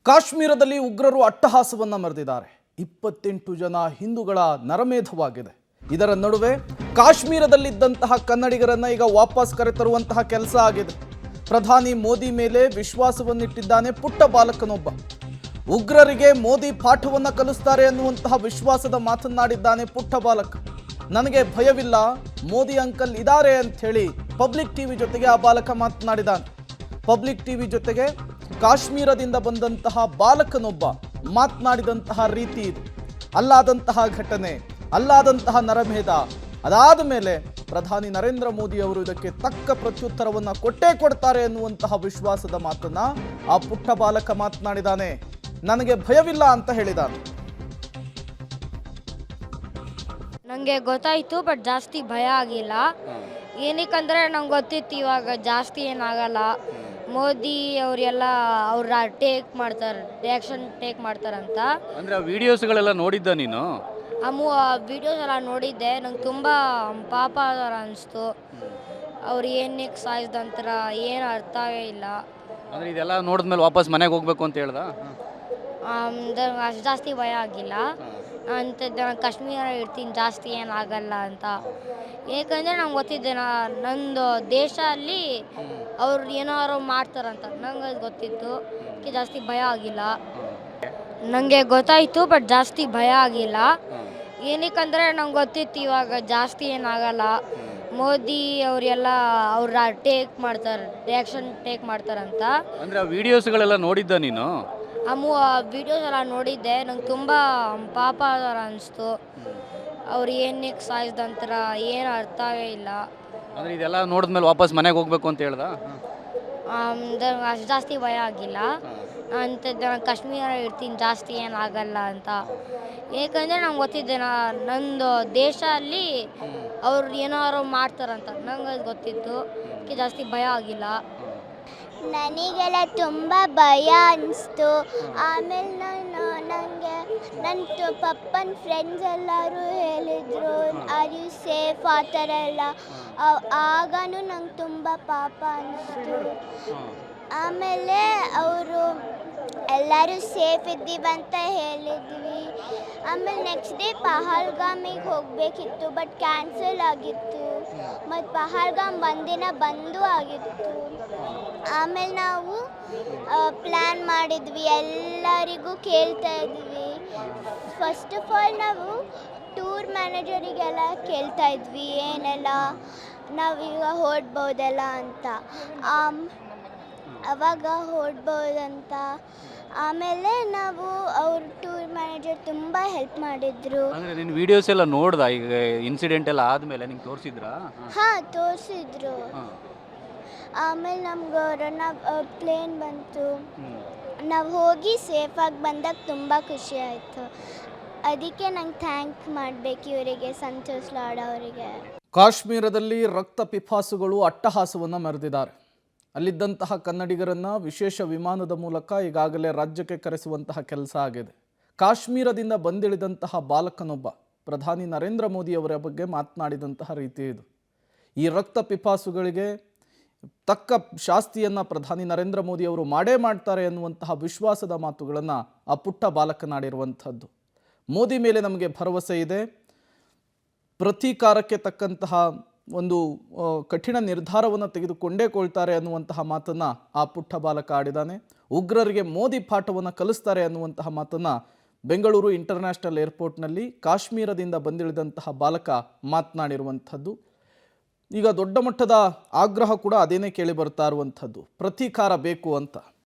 ಕಾಶ್ಮೀರದಲ್ಲಿ ಉಗ್ರರು ಅಟ್ಟಹಾಸವನ್ನ ಮೆರೆದಿದ್ದಾರೆ. 28 ಜನ ಹಿಂದೂಗಳ ನರಮೇಧವಾಗಿದೆ. ಇದರ ನಡುವೆ ಕಾಶ್ಮೀರದಲ್ಲಿದ್ದಂತಹ ಕನ್ನಡಿಗರನ್ನ ಈಗ ವಾಪಸ್ ಕರೆತರುವಂತಹ ಕೆಲಸ ಆಗಿದೆ. ಪ್ರಧಾನಿ ಮೋದಿ ಮೇಲೆ ವಿಶ್ವಾಸವನ್ನಿಟ್ಟಿದ್ದಾನೆ ಪುಟ್ಟ ಬಾಲಕನೊಬ್ಬ. ಉಗ್ರರಿಗೆ ಮೋದಿ ಪಾಠವನ್ನ ಕಲಿಸ್ತಾರೆ ಅನ್ನುವಂತಹ ವಿಶ್ವಾಸದ ಮಾತನ್ನಾಡಿದ್ದಾನೆ ಪುಟ್ಟ ಬಾಲಕ. ನನಗೆ ಭಯವಿಲ್ಲ, ಮೋದಿ ಅಂಕಲ್ ಇದ್ದಾರೆ ಅಂತ ಹೇಳಿ ಪಬ್ಲಿಕ್ ಟಿವಿ ಜೊತೆಗೆ ಆ ಬಾಲಕ ಮಾತನಾಡಿದ್ದಾನೆ. ಪಬ್ಲಿಕ್ ಟಿವಿ ಜೊತೆಗೆ ಕಾಶ್ಮೀರದಿಂದ ಬಂದಂತಹ ಬಾಲಕನೊಬ್ಬ ಮಾತನಾಡಿದಂತಹ ರೀತಿ ಇದು. ಅಲ್ಲಾದಂತಹ ಘಟನೆ, ಅಲ್ಲಾದಂತಹ ನರಮೇಧ. ಅದಾದ ಮೇಲೆ ಪ್ರಧಾನಿ ನರೇಂದ್ರ ಮೋದಿ ಅವರು ಇದಕ್ಕೆ ತಕ್ಕ ಪ್ರತ್ಯುತ್ತರವನ್ನ ಕೊಟ್ಟೇ ಕೊಡ್ತಾರೆ ಎನ್ನುವಂತಹ ವಿಶ್ವಾಸದ ಮಾತನ್ನ ಆ ಪುಟ್ಟ ಬಾಲಕ ಮಾತನಾಡಿದ್ದಾನೆ. ನನಗೆ ಭಯವಿಲ್ಲ ಅಂತ ಹೇಳಿದಾನೆ. ನನಗೆ ಗೊತ್ತಾಯಿತು, ಬಟ್ ಜಾಸ್ತಿ ಭಯ ಆಗಿಲ್ಲ. ಏನಕ್ಕಂದರೆ ನಂಗೆ ಗೊತ್ತಿತ್ತು ಇವಾಗ ಜಾಸ್ತಿ ಏನಾಗಲ್ಲ. ಮೋದಿ ಅವರೆಲ್ಲ ಅವ್ರ ರಿಯಾಕ್ಷನ್ ಟೇಕ್ ಮಾಡ್ತಾರಂತ. ಅಂದರೆ ವಿಡಿಯೋಸ್ಗಳೆಲ್ಲ ನೋಡಿದ್ದ ನೀನು? ವಿಡಿಯೋಸ್ ಎಲ್ಲ ನೋಡಿದ್ದೆ. ನಂಗೆ ತುಂಬ ಪಾಪ ಥರ ಅನಿಸ್ತು. ಅವ್ರು ಏನಕ್ಕೆ ಸಾಯಿಸ್ದಂತರ ಏನು ಅರ್ಥವೇ ಇಲ್ಲ. ಅಂದರೆ ಇದೆಲ್ಲ ನೋಡಿದ್ಮೇಲೆ ವಾಪಸ್ ಮನೆಗೆ ಹೋಗ್ಬೇಕು ಅಂತ ಹೇಳ್ದ? ಅಷ್ಟು ಜಾಸ್ತಿ ಭಯ ಆಗಿಲ್ಲ ಅಂತ. ನಾನು ಕಾಶ್ಮೀರ ಇರ್ತೀನಿ, ಜಾಸ್ತಿ ಏನಾಗಲ್ಲ ಅಂತ. ಏಕೆಂದರೆ ನಂಗೆ ಗೊತ್ತಿದ್ದೆ ನಂದು ದೇಶ ಅಲ್ಲಿ ಅವ್ರು ಏನಾದ್ರು ಮಾಡ್ತಾರಂತ ನಂಗೆ ಅದು ಗೊತ್ತಿತ್ತು. ಜಾಸ್ತಿ ಭಯ ಆಗಿಲ್ಲ. ನನಗೆ ಗೊತ್ತಾಯಿತು, ಬಟ್ ಜಾಸ್ತಿ ಭಯ ಆಗಿಲ್ಲ. ಏನಕ್ಕಂದರೆ ನಂಗೆ ಗೊತ್ತಿತ್ತು ಇವಾಗ ಜಾಸ್ತಿ ಏನಾಗಲ್ಲ. ಮೋದಿ ಅವರೆಲ್ಲ ಅವ್ರ ರಿಯಾಕ್ಷನ್ ಟೇಕ್ ಮಾಡ್ತಾರಂತ. ಅಂದರೆ ವಿಡಿಯೋಸ್ಗಳೆಲ್ಲ ನೋಡಿದ್ದ ನೀನು? ವಿಡಿಯೋಸ್ ಎಲ್ಲ ನೋಡಿದ್ದೆ. ನಂಗೆ ತುಂಬ ಪಾಪ ಥರ ಅನಿಸ್ತು. ಅವ್ರು ಏನಕ್ಕೆ ಸಾಯಿಸ್ದಂತರ ಏನು ಅರ್ಥವೇ ಇಲ್ಲ. ಅಂದರೆ ಇದೆಲ್ಲ ನೋಡಿದ್ಮೇಲೆ ವಾಪಸ್ ಮನೆಗೆ ಹೋಗ್ಬೇಕು ಅಂತ ಹೇಳ್ದ? ಅಷ್ಟು ಜಾಸ್ತಿ ಭಯ ಆಗಿಲ್ಲ ಅಂತ. ನಾನು ಕಾಶ್ಮೀರ ಇರ್ತೀನಿ, ಜಾಸ್ತಿ ಏನಾಗಲ್ಲ ಅಂತ. ಏಕೆಂದರೆ ನಂಗೆ ಗೊತ್ತಿದ್ದೆ ನಂದು ದೇಶ ಅಲ್ಲಿ ಅವ್ರು ಏನಾದ್ರು ಮಾಡ್ತಾರಂತ ನಂಗೆ ಅದು ಗೊತ್ತಿತ್ತು. ಜಾಸ್ತಿ ಭಯ ಆಗಿಲ್ಲ. ನನಗೆಲ್ಲ ತುಂಬ ಭಯ ಅನಿಸ್ತು. ಆಮೇಲೆ ನನಗೆ ನನ್ನ ಪಪ್ಪನ ಫ್ರೆಂಡ್ಸ್ ಎಲ್ಲರೂ ಹೇಳಿದರು ಆರ್ ಯು ಸೇಫ್ ಆ ಥರ ಎಲ್ಲ. ಆಗೂ ನಂಗೆ ತುಂಬ ಪಾಪ ಅನಿಸ್ತು. ಆಮೇಲೆ ಅವರು ಎಲ್ಲರೂ ಸೇಫ್ ಇದ್ದೀವಂತ ಹೇಳಿದ್ವಿ. ಆಮೇಲೆ ನೆಕ್ಸ್ಟ್ ಡೇ ಪಹಲ್ಗಾಮಿಗೆ ಹೋಗಬೇಕಿತ್ತು, ಬಟ್ ಕ್ಯಾನ್ಸಲ್ ಆಗಿತ್ತು. ಮತ್ತು ಪಹಲ್ಗಾಮ್ ಒಂದಿನ ಬಂದು ಆಗಿತ್ತು. ಆಮೇಲೆ ನಾವು ಪ್ಲ್ಯಾನ್ ಮಾಡಿದ್ವಿ, ಎಲ್ಲರಿಗೂ ಕೇಳ್ತಾ ಇದ್ವಿ. ಫಸ್ಟ್ ಆಫ್ ಆಲ್ ನಾವು ಟೂರ್ ಮ್ಯಾನೇಜರಿಗೆಲ್ಲ ಕೇಳ್ತಾ ಇದ್ವಿ ಏನೆಲ್ಲ ನಾವೀಗ ಹೊರಡ್ಬೋದಲ್ಲ ಅಂತ, ಅವಾಗ ಹೊರಡ್ಬೋದಂತ. ಆಮೇಲೆ ನಾವು ಅವ್ರ ಟೂರ್ ಮ್ಯಾನೇಜರ್ ತುಂಬ ಹೆಲ್ಪ್ ಮಾಡಿದ್ರು. ಅಂದರೆ ನಿನ್ನ ವಿಡಿಯೋಸ್ ಎಲ್ಲ ನೋಡ್ದ? ಈಗ ಇನ್ಸಿಡೆಂಟ್ ಎಲ್ಲ ಆದಮೇಲೆ ನಿಂಗೆ ತೋರಿಸಿದ್ರಾ? ಹಾಂ, ತೋರಿಸಿದ್ರು. ಆಮೇಲೆ ನಮ್ಗೆ ಪ್ಲೇನ್ ಬಂತು. ನಾವು ಹೋಗಿ ಸೇಫಾಗಿ ಬಂದಾಗ ತುಂಬ ಖುಷಿ ಆಯಿತು. ಅದಕ್ಕೆ ನಂಗೆ ಥ್ಯಾಂಕ್ ಮಾಡಬೇಕು ಇವರಿಗೆ, ಸಂತೋಷ್ ಲಾಡ್ ಅವರಿಗೆ. ಕಾಶ್ಮೀರದಲ್ಲಿ ರಕ್ತ ಪಿಪಾಸುಗಳು ಅಟ್ಟಹಾಸವನ್ನು ಮೆರೆದಿದ್ದಾರೆ. ಅಲ್ಲಿದ್ದಂತಹ ಕನ್ನಡಿಗರನ್ನು ವಿಶೇಷ ವಿಮಾನದ ಮೂಲಕ ಈಗಾಗಲೇ ರಾಜ್ಯಕ್ಕೆ ಕರೆಸುವಂತಹ ಕೆಲಸ ಆಗಿದೆ. ಕಾಶ್ಮೀರದಿಂದ ಬಂದಿಳಿದಂತಹ ಬಾಲಕನೊಬ್ಬ ಪ್ರಧಾನಿ ನರೇಂದ್ರ ಮೋದಿ ಅವರ ಬಗ್ಗೆ ಮಾತನಾಡಿದಂತಹ ರೀತಿ ಇದು. ಈ ರಕ್ತ ಪಿಪಾಸುಗಳಿಗೆ ತಕ್ಕ ಶಾಸ್ತಿಯನ್ನು ಪ್ರಧಾನಿ ನರೇಂದ್ರ ಮೋದಿ ಅವರು ಮಾಡೇ ಮಾಡ್ತಾರೆ ಎನ್ನುವಂತಹ ವಿಶ್ವಾಸದ ಮಾತುಗಳನ್ನು ಆ ಪುಟ್ಟ ಬಾಲಕನಾಡಿರುವಂಥದ್ದು. ಮೋದಿ ಮೇಲೆ ನಮಗೆ ಭರವಸೆ ಇದೆ, ಪ್ರತೀಕಾರಕ್ಕೆ ತಕ್ಕಂತಹ ಒಂದು ಕಠಿಣ ನಿರ್ಧಾರವನ್ನು ತೆಗೆದುಕೊಂಡೇ ಅನ್ನುವಂತಹ ಮಾತನ್ನು ಆ ಪುಟ್ಟ ಬಾಲಕ ಆಡಿದ್ದಾನೆ. ಉಗ್ರರಿಗೆ ಮೋದಿ ಪಾಠವನ್ನು ಕಲಿಸ್ತಾರೆ ಅನ್ನುವಂತಹ ಮಾತನ್ನು ಬೆಂಗಳೂರು ಇಂಟರ್ನ್ಯಾಷನಲ್ ಏರ್ಪೋರ್ಟ್ನಲ್ಲಿ ಕಾಶ್ಮೀರದಿಂದ ಬಂದಿಳಿದಂತಹ ಬಾಲಕ ಮಾತನಾಡಿರುವಂಥದ್ದು. ಈಗ ದೊಡ್ಡ ಮಟ್ಟದ ಆಗ್ರಹ ಕೂಡ ಅದೇನೇ ಕೇಳಿ ಬರ್ತಾ ಇರುವಂಥದ್ದು, ಪ್ರತೀಕಾರ ಬೇಕು ಅಂತ.